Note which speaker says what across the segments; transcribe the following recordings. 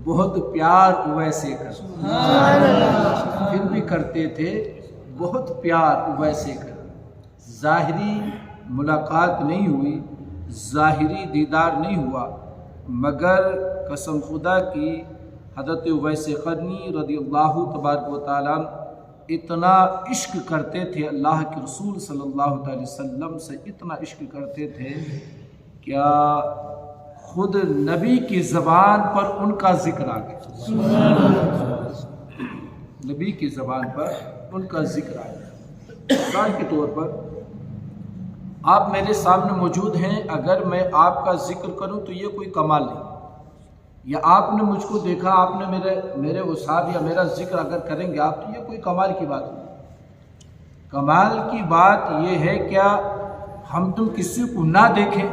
Speaker 1: بہت پیار اویس سے کرتے، پھر بھی کرتے تھے بہت پیار اویس سے کرتے۔ ظاہری ملاقات نہیں ہوئی، ظاہری دیدار نہیں ہوا، مگر قسم خدا کی حضرت اویس قرنی رضی اللہ تبارک و تعالیٰ اتنا عشق کرتے تھے اللہ کے رسول صلی اللہ علیہ وسلم سے، اتنا عشق کرتے تھے کیا خود نبی کی زبان پر ان کا ذکر آ گیا، نبی کی زبان پر ان کا ذکر آ گیا۔ مثال کے طور پر آپ میرے سامنے موجود ہیں، اگر میں آپ کا ذکر کروں تو یہ کوئی کمال نہیں، یا آپ نے مجھ کو دیکھا، آپ نے میرے استاد یا میرا ذکر اگر کریں گے آپ، تو یہ کوئی کمال کی بات نہیں۔ کمال کی بات یہ ہے کیا ہم تم کسی کو نہ دیکھیں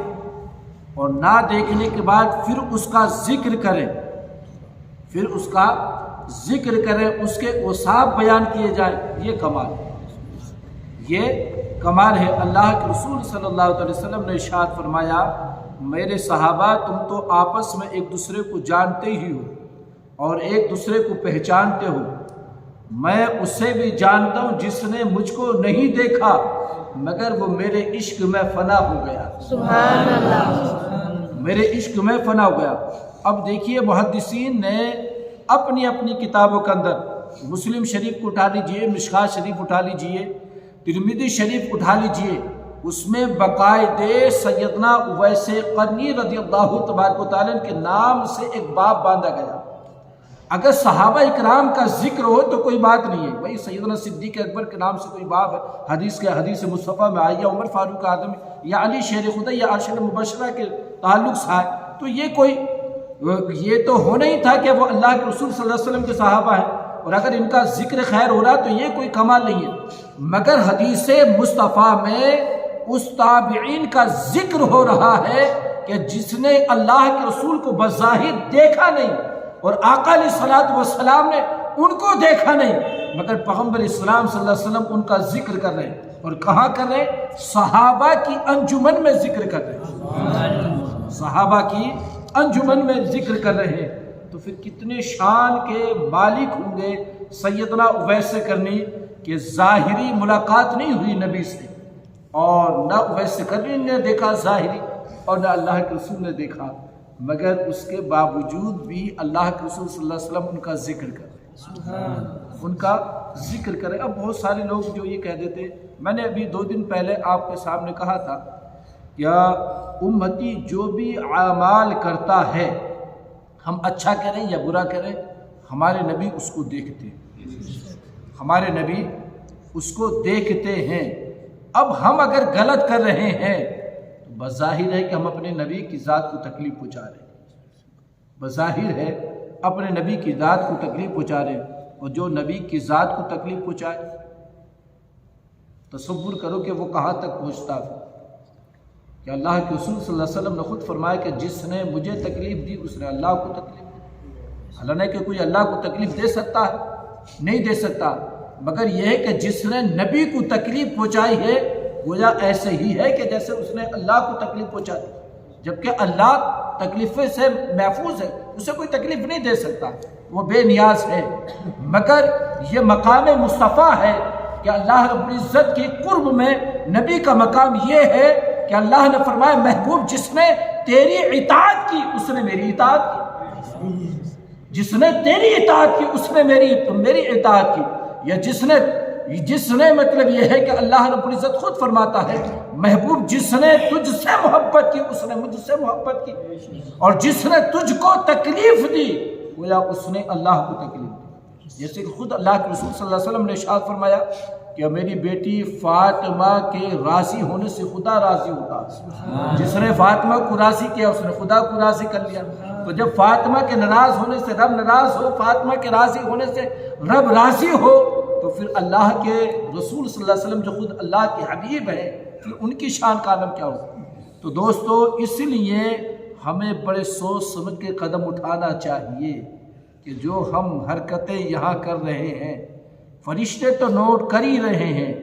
Speaker 1: اور نہ دیکھنے کے بعد پھر اس کا ذکر کریں، پھر اس کا ذکر کریں، اس کے اوصاف بیان کیے جائیں، یہ کمال ہے، یہ کمال ہے۔ اللہ کے رسول صلی اللہ علیہ وسلم نے ارشاد فرمایا، میرے صحابہ تم تو آپس میں ایک دوسرے کو جانتے ہی ہو اور ایک دوسرے کو پہچانتے ہو، میں اسے بھی جانتا ہوں جس نے مجھ کو نہیں دیکھا مگر وہ میرے عشق میں فنا ہو گیا،
Speaker 2: سبحان اللہ،
Speaker 1: میرے عشق میں فنا ہو گیا۔ اب دیکھیے محدثین نے اپنی اپنی کتابوں کے اندر مسلم شریف کو اٹھا لیجئے، مشکوٰۃ شریف اٹھا لیجئے، ترمذی شریف اٹھا لیجئے، اس میں باقاعدے سیدنا اویس قرنی رضی اللہ تبارک و تعالیٰ کے نام سے ایک باب باندھا گیا۔ اگر صحابہ اکرام کا ذکر ہو تو کوئی بات نہیں ہے، بھائی سیدنا صدیق اکبر کے نام سے کوئی باب ہے، حدیث مصطفیٰ میں آئی، یا عمر فاروق اعظم یا علی شیر خدا یا عشر مبشرہ کے تعلق سے ہے، تو یہ تو ہونا ہی تھا کہ وہ اللہ کے رسول صلی اللہ علیہ وسلم کے صحابہ ہیں، اور اگر ان کا ذکر خیر ہو رہا تو یہ کوئی کمال نہیں ہے۔ مگر حدیث مصطفیٰ میں اس تابعین کا ذکر ہو رہا ہے کہ جس نے اللہ کے رسول کو بظاہر دیکھا نہیں اور آقا علیہ الصلوۃ والسلام نے ان کو دیکھا نہیں، مگر پیغمبر اسلام صلی اللہ علیہ وسلم ان کا ذکر کر رہے ہیں، اور کہاں کر رہے ہیں؟ صحابہ کی انجمن میں ذکر کر رہے ہیں، صحابہ کی انجمن میں ذکر کر رہے ہیں۔ تو پھر کتنے شان کے مالک ہوں گے سیدنا اویس قرنی کہ ظاہری ملاقات نہیں ہوئی نبی سے، اور نہ اویس قرنی نے دیکھا ظاہری اور نہ اللہ کے رسول نے دیکھا، مگر اس کے باوجود بھی اللہ کے رسول صلی اللہ علیہ وسلم ان کا ذکر کر رہے ہیں، ان کا ذکر کرے۔ اب بہت سارے لوگ جو یہ کہہ دیتے، میں نے ابھی 2 دن پہلے آپ کے سامنے کہا تھا کیا امتی جو بھی اعمال کرتا ہے، ہم اچھا کریں یا برا کریں، ہمارے نبی اس کو دیکھتے ہیں، ہمارے نبی اس کو دیکھتے ہیں۔ اب ہم اگر غلط کر رہے ہیں تو بظاہر ہے کہ ہم اپنے نبی کی ذات کو تکلیف پہنچا رہے ہیں، بظاہر ہے اپنے نبی کی ذات کو تکلیف پہنچا رہے ہیں، اور جو نبی کی ذات کو تکلیف پہنچائے تصور کرو کہ وہ کہاں تک پہنچتا ہے۔ کہ اللہ کے رسول صلی اللہ علیہ وسلم نے خود فرمایا کہ جس نے مجھے تکلیف دی اس نے اللہ کو تکلیف دی۔ حالانکہ کہ کوئی اللہ کو تکلیف دے سکتا ہے؟ نہیں دے سکتا، مگر یہ ہے کہ جس نے نبی کو تکلیف پہنچائی ہے گویا ایسے ہی ہے کہ جیسے اس نے اللہ کو تکلیف پہنچائی، جبکہ اللہ تکلیف سے محفوظ ہے، اسے کوئی تکلیف نہیں دے سکتا، وہ بے نیاز ہے۔ مگر یہ مقام مصطفیٰ ہے کہ اللہ رب العزت کی قرب میں نبی کا مقام یہ ہے کہ اللہ نے فرمایا محبوب جس نے تیری اطاعت کی اس نے میری اطاعت کی، جس نے تیری اطاعت کی اس نے میری اطاعت کی، یا جس نے مطلب یہ ہے کہ اللہ رب العزت خود فرماتا ہے محبوب جس نے تجھ سے محبت کی اس نے مجھ سے محبت کی، اور جس نے تجھ کو تکلیف دی گویا اس نے اللہ کو تکلیف دی۔ جیسے کہ خود اللہ کے رسول صلی اللہ علیہ وسلم نے ارشاد فرمایا کہ میری بیٹی فاطمہ کے راضی ہونے سے خدا راضی ہوتا، جس نے فاطمہ کو راضی کیا اس نے خدا کو راضی کر لیا۔ تو جب فاطمہ کے ناراض ہونے سے رب ناراض ہو، فاطمہ کے راضی ہونے سے رب راضی ہو، تو پھر اللہ کے رسول صلی اللہ علیہ وسلم جو خود اللہ کے حبیب ہیں پھر ان کی شان کا عالم کیا ہو۔ تو دوستو اس لیے ہمیں بڑے سوچ سمجھ کے قدم اٹھانا چاہیے کہ جو ہم حرکتیں یہاں کر رہے ہیں فرشتے تو نوٹ کر ہی رہے ہیں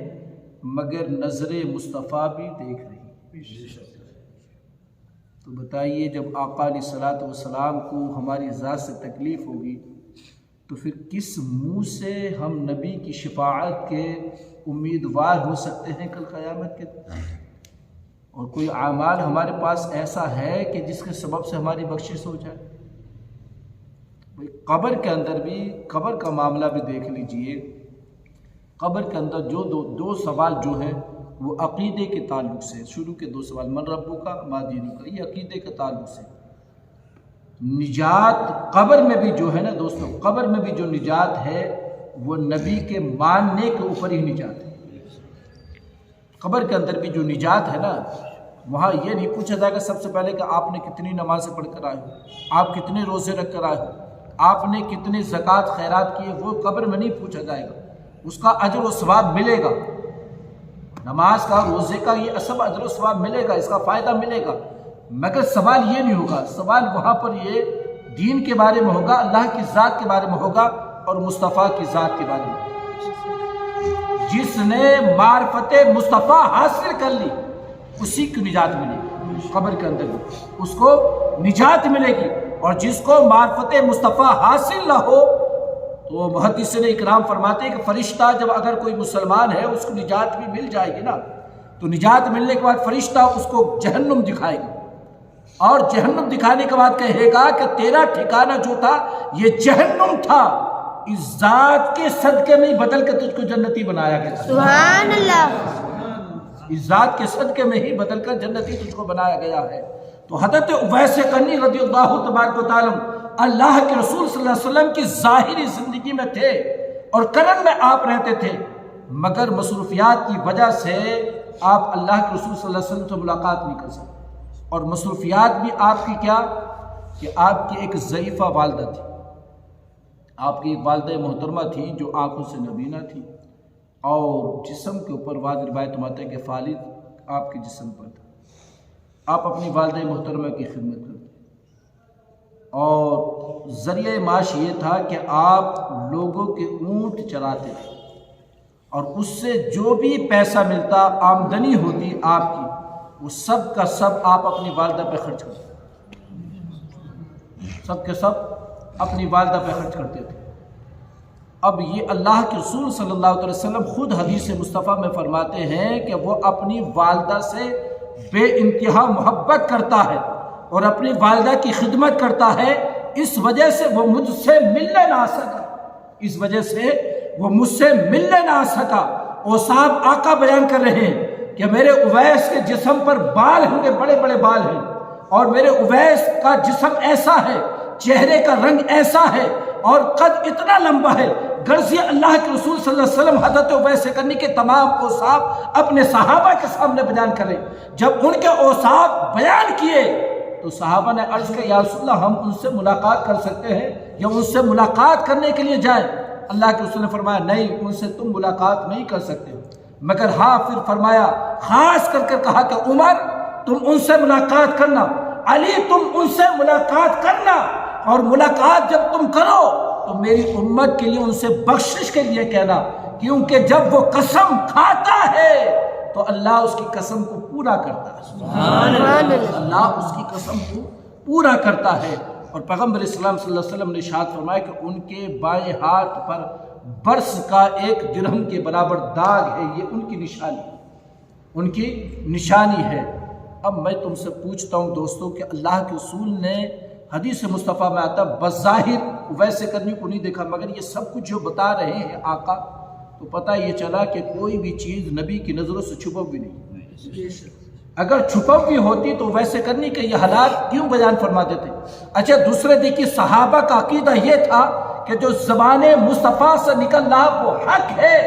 Speaker 1: مگر نظر مصطفیٰ بھی دیکھ رہی ہے۔ تو بتائیے جب آقا علیہ الصلوۃ والسلام کو ہماری ذات سے تکلیف ہوگی تو پھر کس منہ سے ہم نبی کی شفاعت کے امیدوار ہو سکتے ہیں کل قیامت کے دن؟ اور کوئی اعمال ہمارے پاس ایسا ہے کہ جس کے سبب سے ہماری بخشش ہو جائے؟ قبر کے اندر بھی قبر کا معاملہ بھی دیکھ لیجئے. قبر کے اندر جو دو سوال جو ہیں وہ عقیدے کے تعلق سے، شروع کے 2 سوال، من ربک کا ما دینک کا، یہ عقیدے کے تعلق سے. نجات قبر میں بھی جو ہے نا دوستو، قبر میں بھی جو نجات ہے وہ نبی کے ماننے کے اوپر ہی نجات ہے. قبر کے اندر بھی جو نجات ہے نا، وہاں یہ نہیں پوچھا جائے گا سب سے پہلے کہ آپ نے کتنی نمازیں پڑھ کر آئے ہو، آپ کتنے روزے رکھ کر آئے ہو، آپ نے کتنے زکوٰۃ خیرات کیے، وہ قبر میں نہیں پوچھا جائے گا. اس کا اجر و ثواب ملے گا، نماز کا، روزے کا، یہ سب اجر و ثواب ملے گا، اس کا فائدہ ملے گا. مگر سوال یہ نہیں ہوگا، سوال وہاں پر یہ دین کے بارے میں ہوگا، اللہ کی ذات کے بارے میں ہوگا اور مصطفیٰ کی ذات کے بارے میں. جس نے معرفت مصطفیٰ حاصل کر لی اسی کو نجات ملے گی، قبر کے اندر بھی اس کو نجات ملے گی. اور جس کو معرفت مصطفیٰ حاصل نہ ہو تو محدثین اکرام فرماتے ہیں کہ فرشتہ جب اگر کوئی مسلمان ہے اس کو نجات بھی مل جائے گی نا، تو نجات ملنے کے بعد فرشتہ اس کو جہنم دکھائے گا، اور جہنم دکھانے کے بعد کہے گا کہ تیرا ٹھکانہ جو تھا یہ جہنم تھا، اس ذات کے صدقے میں ہی بدل کے تجھ کو جنتی بنایا گیا.
Speaker 2: سبحان اللہ.
Speaker 1: اس ذات کے صدقے میں ہی بدل کر جنتی تجھ کو بنایا گیا ہے. تو حضرت اویس قرنی رضی اللہ تبارک و تعالی اللہ کے رسول صلی اللہ علیہ وسلم کی ظاہری زندگی میں تھے اور کرن میں آپ رہتے تھے، مگر مصروفیات کی وجہ سے آپ اللہ کے رسول صلی اللہ علیہ وسلم سے ملاقات نہیں کر سکتے. اور مصروفیات بھی آپ کی کیا کہ آپ کی ایک ضعیفہ والدہ تھی، آپ کی ایک والدہ محترمہ تھی جو آنکھوں سے نبینہ تھی، اور جسم کے اوپر بعض روایت میں آتا ہے کہ فالد آپ کے جسم پر تھا. آپ اپنی والدہ محترمہ کی خدمت کرتے اور ذریعہ معاش یہ تھا کہ آپ لوگوں کے اونٹ چراتے تھے، اور اس سے جو بھی پیسہ ملتا، آمدنی ہوتی آپ کی، وہ سب کا سب آپ اپنی والدہ پہ خرچ کرتے، سب کے سب اپنی والدہ پہ خرچ کرتے تھے. اب یہ اللہ کے رسول صلی اللہ علیہ وسلم خود حدیث مصطفیٰ میں فرماتے ہیں کہ وہ اپنی والدہ سے بے انتہا محبت کرتا ہے اور اپنی والدہ کی خدمت کرتا ہے، اس وجہ سے وہ مجھ سے ملنے نہ آ سکا، اس وجہ سے وہ مجھ سے ملنے نہ آ سکا. اوصاف آقا بیان کر رہے ہیں کہ میرے اویس کے جسم پر بال ہوں گے، بڑے بڑے بال ہیں، اور میرے اویس کا جسم ایسا ہے، چہرے کا رنگ ایسا ہے، اور قد اتنا لمبا ہے. غرض اللہ کے رسول صلی اللہ علیہ وسلم حضرت اویس قرنی کے تمام اوصاف اپنے صحابہ کے سامنے بیان کرے. جب ان کے اوصاف بیان کیے تو صحابہ نے عرض کیا یا رسول اللہ ہم ان سے ملاقات کر سکتے ہیں یا ان سے ملاقات کرنے کے لیے جائیں؟ اللہ کے رسول نے فرمایا نہیں، ان سے تم ملاقات نہیں کر سکتے، مگر ہاں پھر فرمایا خاص کر کہا کہ عمر تم ان سے ملاقات کرنا، علی تم ان سے ملاقات کرنا، اور ملاقات جب تم کرو تو میری امت کے لیے ان سے بخشش کے لیے کہنا، کیونکہ جب وہ قسم کھاتا ہے تو اللہ اس کی قسم کو پورا کرتا ہے. سبحان اللہ. اللہ اس کی قسم کو پورا کرتا ہے. اور پیغمبر اسلام صلی اللہ علیہ وسلم نے ارشاد فرمایا کہ ان کے بائیں ہاتھ پر برس کا 1 درہم کے برابر داغ ہے، یہ ان کی نشانی، ان کی نشانی ہے. اب میں تم سے پوچھتا ہوں دوستوں کہ اللہ کے رسول نے حدیث مصطفیٰ میں آتا بظاہر اویس قرنی کو نہیں دیکھا، مگر یہ سب کچھ جو بتا رہے ہیں آقا، تو پتہ یہ چلا کہ کوئی بھی چیز نبی کی نظروں سے چھپا بھی نہیں. اگر چھپا بھی ہوتی تو اویس قرنی کے یہ حالات کیوں بیان فرما دیتے؟ اچھا دوسرے دیکھیے صحابہ کا عقیدہ یہ تھا کہ جو زبان مصطفیٰ سے نکل رہا وہ حق ہے،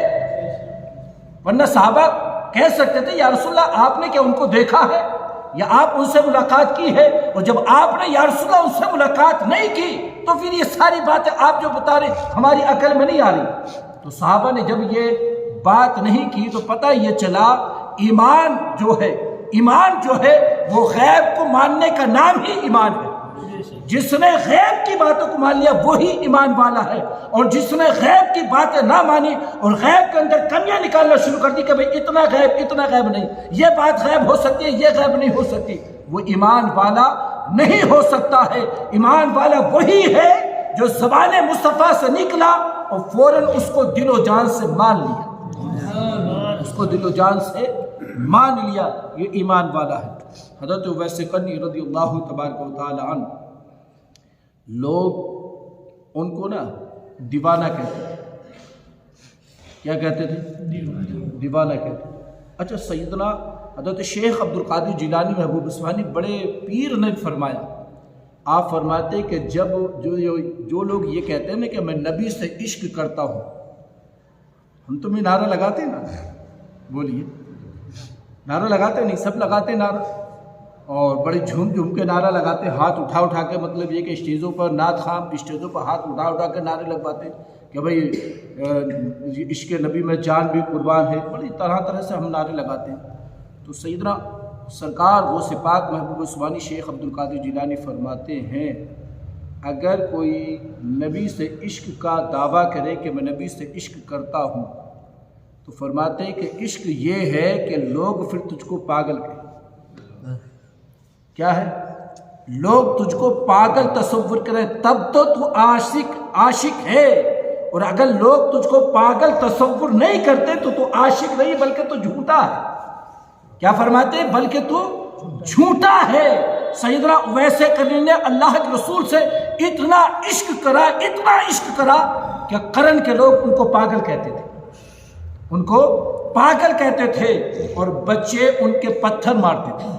Speaker 1: ورنہ صحابہ کہہ سکتے تھے یا رسول اللہ آپ نے کیا ان کو دیکھا ہے یا آپ ان سے ملاقات کی ہے؟ اور جب آپ نے یا رسول اللہ ان سے ملاقات نہیں کی تو پھر یہ ساری باتیں آپ جو بتا رہے ہماری عقل میں نہیں آ رہی. تو صحابہ نے جب یہ بات نہیں کی تو پتہ یہ چلا ایمان جو ہے وہ غیب کو ماننے کا نام ہی ایمان ہے. جس نے غیب کی باتوں کو مان لیا وہی ایمان والا ہے، اور جس نے غیب کی باتیں نہ مانی اور غیب کے اندر کمیاں نکالنا شروع کر دی کہ بھئی اتنا غیب نہیں، یہ بات غیب ہو سکتی ہے، یہ غیب نہیں ہو سکتی، وہ ایمان والا نہیں ہو سکتا ہے۔ ایمان والا وہی ہے جو زبان مصطفیٰ سے نکلا اور فوراً اس کو دل و جان سے مان لیا، اس کو دل و جان سے مان لیا، یہ ایمان والا ہے۔ حضرت اویس قرنی رضی اللہ تبارک و تعالی عنہ، لوگ ان کو نا دیوانہ کہتے تھے۔ کیا کہتے تھے؟ دیوانہ کہتے تھے۔ اچھا، سیدنا حضرت شیخ عبد القادر جیلانی محبوب اسفہانی بڑے پیر نے فرمایا، آپ فرماتے کہ جب جو لوگ یہ کہتے ہیں نا کہ میں نبی سے عشق کرتا ہوں، ہم تم یہ نعرہ لگاتے ہیں نا، بولیے نعرہ لگاتے نہیں؟ سب لگاتے نعرہ، اور بڑے جھوم جھوم کے نعرہ لگاتے، ہاتھ اٹھا اٹھا کے، مطلب یہ کہ اسٹیجوں پر نعت خام اسٹیجوں پر ہاتھ اٹھا اٹھا کے نعرے لگواتے کہ بھئی عشق نبی میں جان بھی قربان ہے، بڑی طرح طرح سے ہم نعرے لگاتے ہیں۔ تو سیدنا سرکار غوث پاک محبوب عثمانی شیخ عبد القادر جیلانی فرماتے ہیں، اگر کوئی نبی سے عشق کا دعویٰ کرے کہ میں نبی سے عشق کرتا ہوں، تو فرماتے ہیں کہ عشق یہ ہے کہ لوگ پھر تجھ کو پاگل کہیں۔ کیا ہے؟ لوگ تجھ کو پاگل تصور کریں، تب تو عاشق ہے، اور اگر لوگ تجھ کو پاگل تصور نہیں کرتے تو عاشق نہیں بلکہ تو جھوٹا ہے۔ کیا فرماتے ہیں؟ بلکہ تو جھوٹا ہے۔ سیدنا اویس قرنی نے اللہ کے رسول سے اتنا عشق کرا کہ قرن کے لوگ ان کو پاگل کہتے تھے، ان کو پاگل کہتے تھے، اور بچے ان کے پتھر مارتے تھے۔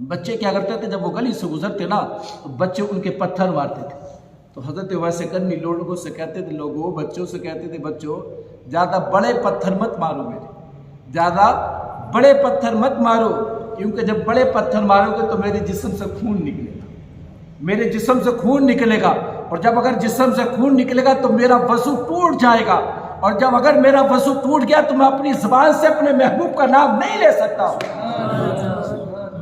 Speaker 1: بچے کیا کرتے تھے؟ جب وہ گلی سے گزرتے نا تو بچے ان کے پتھر مارتے تھے۔ تو حضرت اویس قرنی لوگوں سے کہتے تھے، بچوں سے کہتے تھے، بچوں زیادہ بڑے پتھر مت مارو، زیادہ بڑے پتھر مت مارو، کیونکہ جب بڑے پتھر مارو گے تو میرے جسم سے خون نکلے گا، میرے جسم سے خون نکلے گا، اور جب اگر جسم سے خون نکلے گا تو میرا وضو ٹوٹ جائے گا، اور جب اگر میرا وضو ٹوٹ گیا تو میں اپنی زبان سے اپنے محبوب کا نام نہیں لے سکتا ہوں،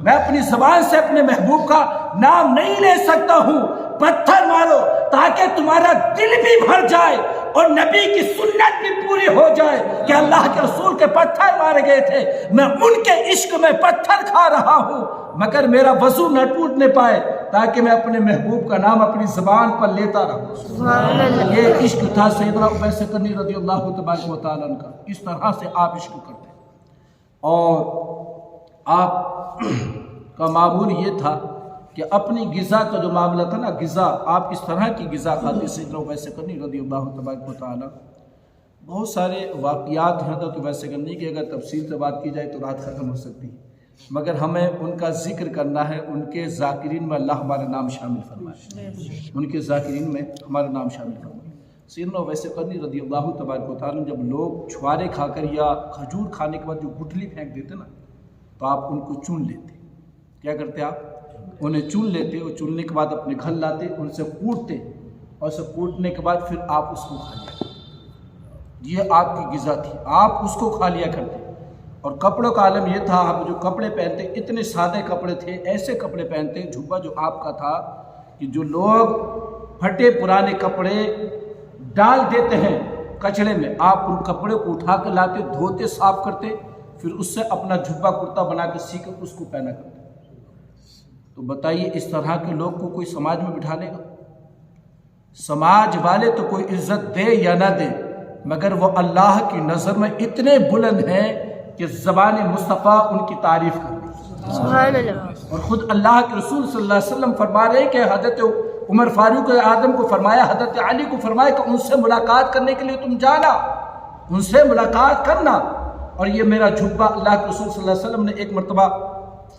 Speaker 1: میں اپنی زبان سے اپنے محبوب کا نام نہیں لے سکتا ہوں۔ پتھر مارو تاکہ تمہارا دل بھی بھر جائے اور نبی کی سنت بھی پوری ہو جائے کہ اللہ کے رسول کے پتھر مارے گئے تھے، میں ان کے عشق میں پتھر کھا رہا ہوں، مگر میرا وضو نہ ٹوٹنے پائے تاکہ میں اپنے محبوب کا نام اپنی زبان پر لیتا رہوں۔ یہ عشق تھا سیدنا اویس قرنی رضی اللہ تبارک و تعالیٰ عنہ کا۔ اس طرح سے آپ عشق کرتے، اور آپ کا معمول یہ تھا کہ اپنی غذا کا جو معاملہ تھا نا، غذا آپ اس طرح کی غذا کھاتے سیدنا اویس قرنی رضی اللہ تبارک و تعالیٰ۔ بہت سارے واقعات ہیں حضرت اویس قرنی کی، اگر تفصیل سے بات کی جائے تو رات ختم ہو سکتی ہے، مگر ہمیں ان کا ذکر کرنا ہے۔ ان کے ذاکرین میں اللہ ہمارا نام شامل فرمائے، ان کے ذاکرین میں ہمارا نام شامل فرمائے۔ سیدنا اویس قرنی رضی اللہ تبارک و تعالیٰ، جب لوگ چھوارے کھا کر یا کھجور کھانے کے بعد جو گٹھلی پھینک دیتے نا، تو آپ ان کو چن لیتے۔ کیا کرتے آپ؟ انہیں چن لیتے، اور چننے کے بعد اپنے گھر لاتے، ان سے کوٹتے، اور اسے کوٹنے کے بعد پھر آپ اس کو کھا لیا کرتے۔ یہ آپ کی غذا تھی، آپ اس کو کھا لیا کرتے۔ اور کپڑوں کا عالم یہ تھا، آپ جو کپڑے پہنتے اتنے سادے کپڑے تھے، ایسے کپڑے پہنتے، جھبا جو آپ کا تھا کہ جو لوگ پھٹے پرانے کپڑے ڈال دیتے ہیں کچڑے میں، آپ ان کپڑے کو اٹھا کر لاتے، دھوتے، صاف کرتے، پھر اس سے اپنا جھبا کرتا بنا کے سی کر اس کو پہنا کرتے۔ تو بتائیے اس طرح کے لوگ کو کوئی سماج میں بٹھا لے گا؟ سماج والے تو کوئی عزت دے یا نہ دے، مگر وہ اللہ کی نظر میں اتنے بلند ہیں کہ زبان مصطفیٰ ان کی تعریف کر رہی ہے۔
Speaker 2: سبحان اللہ۔
Speaker 1: اور خود اللہ کے رسول صلی اللہ علیہ وسلم فرما رہے ہیں کہ حضرت عمر فاروق اعظم کو فرمایا، حضرت علی کو فرمایا کہ ان سے ملاقات کرنے کے لیے تم جانا، ان سے ملاقات کرنا۔ اور یہ میرا جھبا اللہ کے رسول صلی اللہ علیہ وسلم نے ایک مرتبہ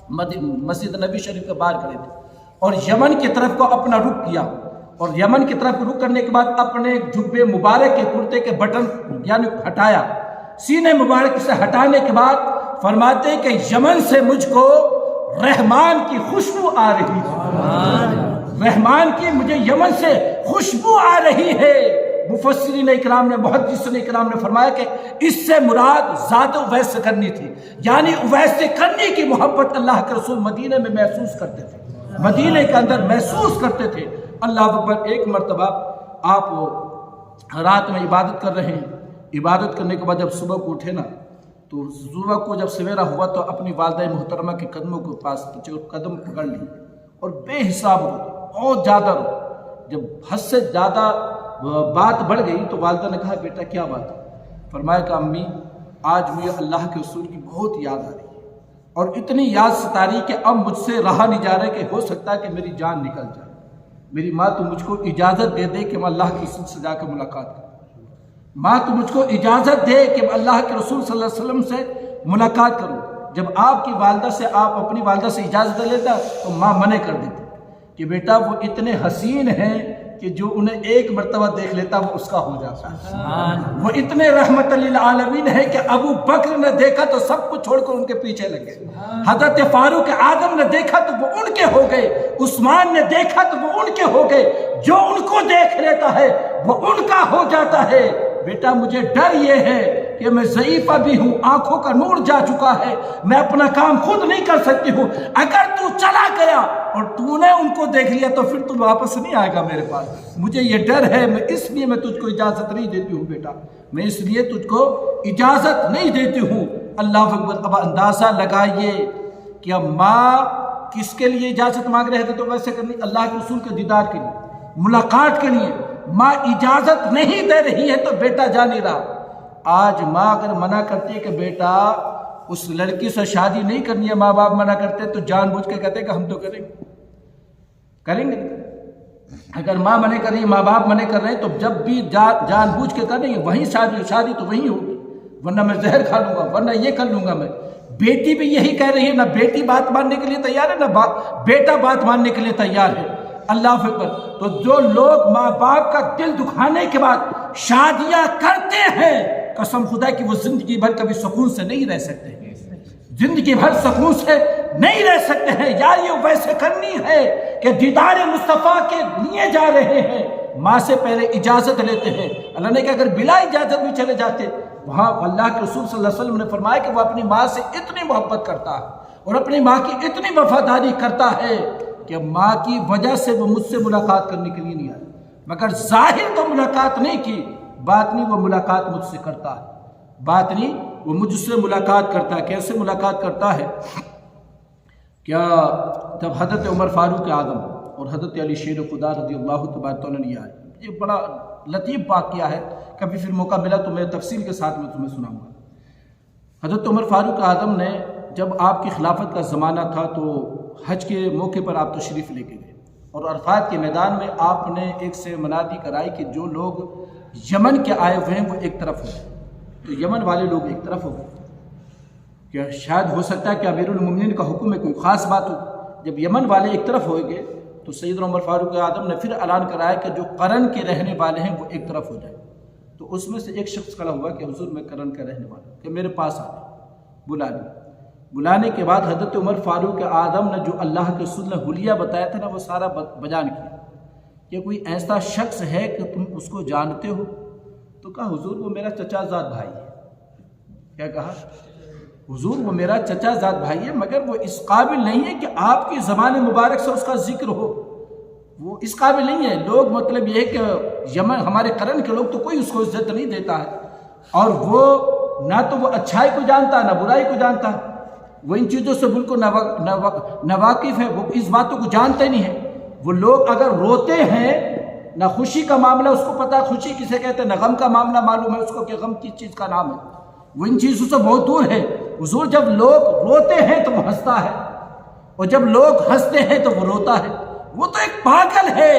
Speaker 1: مسجد نبی شریف کے باہر کھڑے تھے، اور یمن کی طرف کو اپنا رخ کیا، اور یمن کی طرف رخ کرنے کے بعد اپنے جھبے مبارک کے کرتے کے بٹن یعنی ہٹایا، سینے مبارک سے ہٹانے کے بعد فرماتے کہ یمن سے مجھ کو رحمان کی خوشبو آ رہی ہے، رحمان کی مجھے یمن سے خوشبو آ رہی ہے۔ مفسرین اکرام نے، محدثین اکرام نے فرمایا کہ اس سے مراد ذات اویس قرنی تھی، یعنی اویس قرنی کی محبت اللہ کے رسول مدینے میں محسوس کرتے تھے، مدینے کے اندر محسوس کرتے تھے۔ اللہ اکبر۔ ایک مرتبہ آپ رات میں عبادت کر رہے ہیں، عبادت کرنے کے بعد جب صبح کو اٹھے نا تو صبح کو جب سویرا ہوا تو اپنی والدہ محترمہ کے قدموں کے پاس قدم پکڑ لی اور بے حساب رو، بہت زیادہ رو۔ جب حد سے زیادہ بات بڑھ گئی تو والدہ نے کہا بیٹا کیا بات ہے؟ فرمایا کہ امی آج مجھے اللہ کے رسول کی بہت یاد آ رہی ہے اور اتنی یاد ستا رہی کہ اب مجھ سے رہا نہیں جا رہا کہ ہو سکتا ہے کہ میری جان نکل جائے۔ میری ماں تو مجھ کو اجازت دے دے کہ میں اللہ کے رسول سے جا کے ملاقات کروں۔ ماں تو مجھ کو اجازت دے کہ میں اللہ کے رسول صلی اللہ علیہ وسلم سے ملاقات کروں۔ جب آپ کی والدہ سے آپ اپنی والدہ سے اجازت لے لیتا تو ماں منع کر دیتی کہ بیٹا وہ اتنے حسین ہیں کہ جو انہیں ایک مرتبہ دیکھ لیتا وہ اس کا ہو جاتا ہے۔ وہ اتنے رحمت للعالمین ہے کہ ابو بکر نے دیکھا تو سب کچھ چھوڑ کر ان کے پیچھے لگے، حضرت فاروق اعظم نے دیکھا تو وہ ان کے ہو گئے، عثمان نے دیکھا تو وہ ان کے ہو گئے، جو ان کو دیکھ لیتا ہے وہ ان کا ہو جاتا ہے۔ بیٹا مجھے ڈر یہ ہے کہ میں ضعیفہ بھی ہوں، آنکھوں کا نور جا چکا ہے، میں اپنا کام خود نہیں کر سکتی ہوں، اگر تو چلا گیا اور تو نے ان کو دیکھ لیا تو پھر تو واپس نہیں آئے گا میرے پاس، مجھے یہ ڈر ہے، میں اس لیے میں تجھ کو اجازت نہیں دیتی ہوں بیٹا، میں اس لیے تجھ کو اجازت نہیں دیتی ہوں۔ اللہ اکبر۔ اب اندازہ لگائیے کہ اب ماں کس کے لیے اجازت مانگ رہے تھے تو ویسے کرنی، اللہ کے رسول کے دیدار کے لیے، ملاقات کے لیے۔ ماں اجازت نہیں دے رہی ہے تو بیٹا جا نہیں رہا۔ آج ماں اگر منع کرتی ہے کہ بیٹا اس لڑکی سے شادی نہیں کرنی ہے، ماں باپ منع کرتے تو جان بوجھ کے کہتے کہ ہم تو کریں گے۔ اگر ماں منع کر رہی ہے، ماں باپ منع کر رہے ہیں تو جب بھی جان بوجھ کے کریں گے وہیں شادی تو وہیں ہوگی، ورنہ میں زہر کھا لوں گا، ورنہ یہ کر لوں گا میں۔ بیٹی بھی یہی کہہ رہی ہے، نہ بیٹی بات ماننے کے لیے تیار ہے نہ بیٹا بات ماننے کے لیے تیار ہے۔ اللہ اکبر۔ تو جو لوگ ماں باپ کا دل دکھانے کے بعد شادیاں کرتے ہیں، قسم خدا کی وہ زندگی بھر کبھی سکون سے نہیں رہ سکتے ہیں، زندگی بھر سکون سے نہیں رہ سکتے ہیں۔ یا یہ ویسے کرنی ہے کہ دیدار مصطفیٰ کے لیے جا رہے ہیں، ماں سے پہلے اجازت لیتے ہیں۔ اللہ نے کہا اگر بلا اجازت بھی چلے جاتے، وہاں اللہ کے رسول صلی اللہ علیہ وسلم نے فرمایا کہ وہ اپنی ماں سے اتنی محبت کرتا ہے اور اپنی ماں کی اتنی وفاداری کرتا ہے کہ ماں کی وجہ سے وہ مجھ سے ملاقات کرنے کے لیے نہیں آیا، مگر ظاہر تو ملاقات نہیں کی، باطنی وہ ملاقات مجھ سے کرتا ہے، باطنی وہ مجھ سے ملاقات کرتا ہے۔ کیسے ملاقات کرتا ہے؟ کیا جب حضرت عمر فاروق اعظم اور حضرت علی شیر خدا رضی اللہ تبارک عنہ نے آئے، یہ بڑا لطیف واقعہ ہے، کبھی پھر موقع ملا تو میں تفصیل کے ساتھ میں تمہیں سناؤں گا۔ حضرت عمر فاروق اعظم نے جب آپ کی خلافت کا زمانہ تھا تو حج کے موقع پر آپ تشریف لے کے گئے اور عرفات کے میدان میں آپ نے ایک سے منادی کرائی کہ جو لوگ یمن کے آئے ہوئے ہیں وہ ایک طرف ہو گئے، تو یمن والے لوگ ایک طرف ہو گئے۔ کیا شاید ہو سکتا ہے کہ امیر المومنین کا حکم میں کوئی خاص بات ہو؟ جب یمن والے ایک طرف ہو گئے تو سیدنا عمر فاروق اعظم نے پھر اعلان کرایا کہ جو قرن کے رہنے والے ہیں وہ ایک طرف ہو جائیں۔ تو اس میں سے ایک شخص کھڑا ہوا کہ حضور میں قرن کا رہنے والا ہوں، کہ میرے پاس آ بلا لیں۔ بلانے کے بعد حضرت عمر فاروق اعظم نے جو اللہ کے رسول نے حلیہ بتایا تھا نا وہ سارا بیان کیا کہ کوئی ایسا شخص ہے کہ تم اس کو جانتے ہو؟ تو کہا حضور وہ میرا چچا زاد بھائی ہے۔ کیا کہا؟ حضور وہ میرا چچا زاد بھائی ہے، مگر وہ اس قابل نہیں ہے کہ آپ کی زبان مبارک سے اس کا ذکر ہو، وہ اس قابل نہیں ہے۔ لوگ مطلب یہ ہے کہ یمن ہمارے قرن کے لوگ تو کوئی اس کو عزت نہیں دیتا ہے، اور وہ نہ تو وہ اچھائی کو جانتا نہ برائی کو جانتا، وہ ان چیزوں سے بالکل ناواقف ہے، وہ اس باتوں کو جانتے نہیں ہیں۔ وہ لوگ اگر روتے ہیں نہ خوشی کا معاملہ اس کو پتا خوشی کسے کہتے ہیں، نہ غم کا معاملہ معلوم ہے اس کو کہ غم کس چیز کا نام ہے، وہ ان چیزوں سے بہت دور ہے۔ حضور جب لوگ روتے ہیں تو وہ ہنستا ہے، اور جب لوگ ہنستے ہیں تو وہ روتا ہے۔ وہ تو ایک پاگل ہے،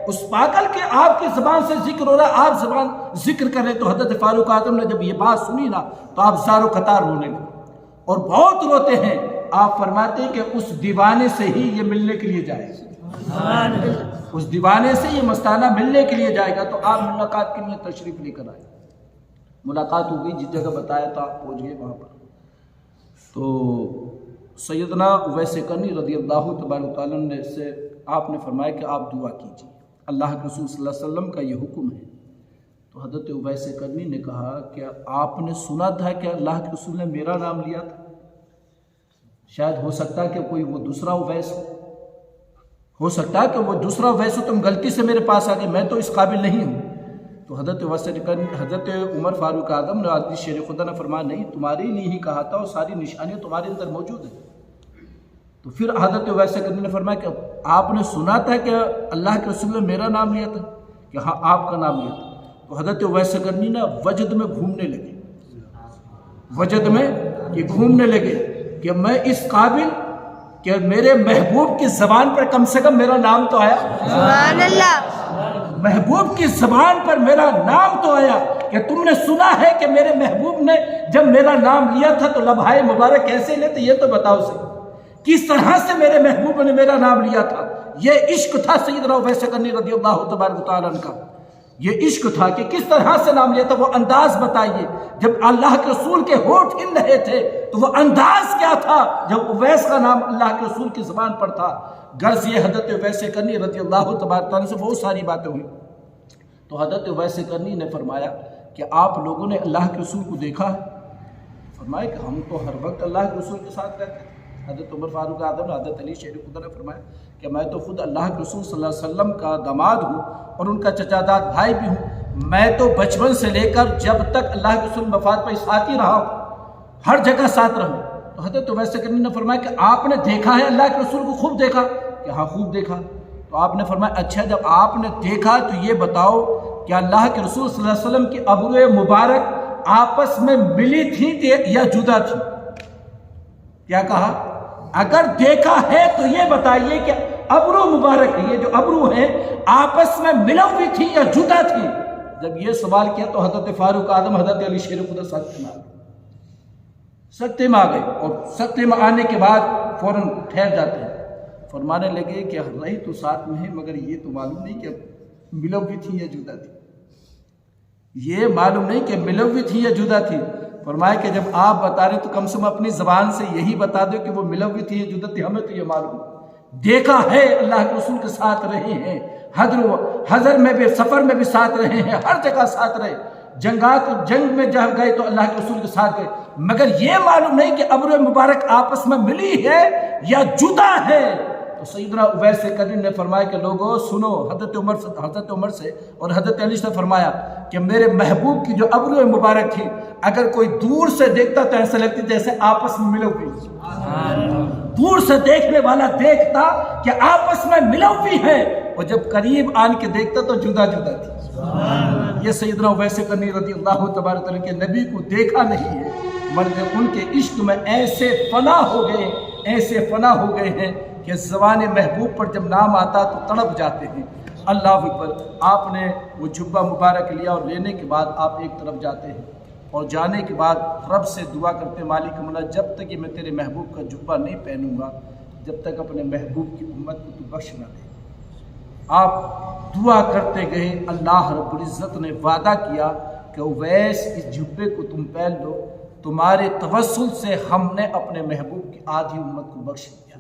Speaker 1: اس پاگل کے آپ کی زبان سے ذکر ہو رہا ہے، آپ زبان ذکر کر رہے۔ تو حضرت فاروق اعظم نے جب یہ بات سنی نا تو آپ زار و قطار رونے لگے اور بہت روتے ہیں۔ آپ فرماتے ہیں کہ اس دیوانے سے ہی یہ ملنے کے لیے جائے گا، اس دیوانے سے یہ مستانہ ملنے کے لیے جائے گا۔ تو آپ ملاقات کے لیے تشریف لے کر آئے، ملاقات ہو گئی، جس جگہ بتایا تھا آپ پہنچ گئے وہاں پر۔ تو سیدنا اویس قرنی رضی اللہ تبارک تعالیٰ نے سے آپ نے فرمایا کہ آپ دعا کیجیے، اللہ کے رسول صلی اللہ علیہ وسلم کا یہ حکم ہے۔ تو حضرت اویس قرنی نے کہا کہ آپ نے سنا تھا کہ اللہ کے رسول نے میرا نام لیا تھا، شاید ہو سکتا ہے کہ کوئی وہ دوسرا اویس ہو سکتا ہے کہ وہ دوسرا اویس ہو، تم غلطی سے میرے پاس آ گئے، میں تو اس قابل نہیں ہوں۔ تو حضرت عمر فاروق اعظم نے حدیث شیر خدا نے فرمایا نہیں، تمہارے لیے ہی کہا تھا اور ساری نشانیاں تمہارے اندر موجود ہیں۔ تو پھر حضرت اویس کرنی نے فرمایا کہ آپ نے سنا تھا کہ اللہ کے رسول نے میرا نام لیا تھا؟ کہ ہاں آپ کا نام لیا تھا۔ تو حضرت اویس کرنی نا وجد میں گھومنے لگے، وجد میں کہ گھومنے لگے کہ میں اس قابل کہ میرے محبوب کی زبان پر کم سے کم میرا نام تو آیا،
Speaker 2: سبحان اللہ،
Speaker 1: محبوب کی زبان پر میرا نام تو آیا کہ تم نے سنا ہے کہ میرے محبوب نے جب میرا نام لیا تھا تو لمحہ مبارک کیسے لیتے، یہ تو بتاؤ سے کس طرح سے میرے محبوب نے میرا نام لیا تھا۔ یہ عشق تھا سیدنا اویس کرنی رضی اللہ تبارک و تعالیٰ عنہ کا، یہ عشق تھا کہ کس طرح سے نام لیا تھا، وہ انداز بتائیے۔ جب اللہ کے رسول کے ہونٹ ہل رہے تھے تو وہ انداز کیا تھا جب اویس کا نام اللہ کے رسول کی زبان پر تھا۔ غرض یہ حضرت اویس کرنی رضی اللہ تبارک تعالیٰ سے بہت ساری باتیں ہوئی۔ تو حضرت اویس کرنی نے فرمایا کہ آپ لوگوں نے اللہ کے رسول کو دیکھا ہے؟ فرمایا کہ ہم تو ہر وقت اللہ کے رسول کے ساتھ رہتے ہیں۔ حضرت عمر فاروق اعظم نے حضرت علی شیر خدا نے فرمایا کہ میں تو خود اللہ کے رسول صلی اللہ علیہ وسلم کا داماد ہوں اور ان کا چچا داد بھائی بھی ہوں، میں تو بچپن سے لے کر جب تک اللہ کے رسول وفات پہ ساتھ ہی رہا ہوں، ہر جگہ ساتھ رہوں۔ تو حضرت اویس کرنی نے فرمایا کہ آپ نے دیکھا ہے اللہ کے رسول کو؟ خوب دیکھا؟ کہ ہاں خوب دیکھا۔ تو آپ نے فرمایا اچھا جب آپ نے دیکھا تو یہ بتاؤ کہ اللہ کے رسول صلی اللہ علیہ وسلم کی ابروئے مبارک آپس میں ملی تھی یا جدا تھی؟ کیا کہا؟ اگر دیکھا ہے تو یہ بتائیے کہ ابرو مبارک یہ جو ابرو ہیں آپس میں ملی ہوئی تھی یا جدا تھی؟ جب یہ سوال کیا تو حضرت فاروق اعظم حضرت علی شیر خدا سکتے میں آ گئے اور سکتے میں آنے کے بعد فوراً ٹھہر جاتے ہیں، فرمانے لگے کہ رہی تو ساتھ میں ہے مگر یہ تو معلوم نہیں کہ ملی ہوئی تھی یا جدا تھی، یہ معلوم نہیں کہ ملی ہوئی تھی یا جدا تھی۔ فرمایا کہ جب آپ بتا رہے تو کم سے کم اپنی زبان سے یہی بتا دو کہ وہ ملی ہوئی تھی یا جدا تھی، ہمیں تو یہ معلوم، دیکھا ہے اللہ کے رسول کے ساتھ رہے ہیں، حضر میں بھی سفر میں بھی ساتھ رہے ہیں، ہر جگہ ساتھ رہے، جنگ میں جب گئے تو اللہ کے رسول کے ساتھ گئے، مگر یہ معلوم نہیں کہ ابرو مبارک آپس میں ملی ہے یا جدا ہے۔ تو سیدنا اویس کرنی نے فرمایا کہ لوگوں سنو، حضرت عمر سے اور حضرت علی سے فرمایا کہ میرے محبوب کی جو ابرو مبارک تھی اگر کوئی دور سے دیکھتا تو ایسا لگتی جیسے آپس میں ملے ہوئی، دور سے دیکھنے والا دیکھتا کہ آپس میں ملے ہوئی ہے اور جب قریب آن کے دیکھتا تو جدا جدا تھی۔ یہ سیدنا اویس کرنی رضی اللہ تبارک تعالیٰ کے نبی کو دیکھا نہیں ہے مگر ان کے عشق میں ایسے فنا ہو گئے ہیں کہ زبان محبوب پر جب نام آتا تو تڑپ جاتے ہیں۔ اللہ اکبر۔ آپ نے وہ جبہ مبارک لیا اور لینے کے بعد آپ ایک طرف جاتے ہیں اور جانے کے بعد رب سے دعا کرتے مالک مولا جب تک یہ میں تیرے محبوب کا جبہ نہیں پہنوں گا جب تک اپنے محبوب کی امت کو تو بخش نہ دے۔ آپ دعا کرتے گئے، اللہ رب العزت نے وعدہ کیا کہ اویس اس جبے کو تم پہن لو، تمہارے توسل سے ہم نے اپنے محبوب کی آدھی امت کو بخش دیا،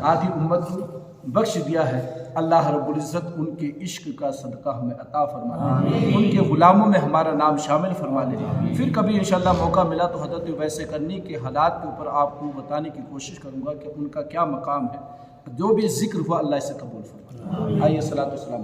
Speaker 1: آدھی امت کو بخش دیا ہے۔ اللہ رب العزت ان کے عشق کا صدقہ ہمیں عطا فرما لے، ان کے غلاموں میں ہمارا نام شامل فرما لے۔ پھر کبھی انشاءاللہ موقع ملا تو حضرت اویس کرنی کے حالات کے اوپر آپ کو بتانے کی کوشش کروں گا کہ ان کا کیا مقام ہے، جو بھی ذکر ہوا اللہ سے قبول فرما۔ آئیے صلاۃ و سلام۔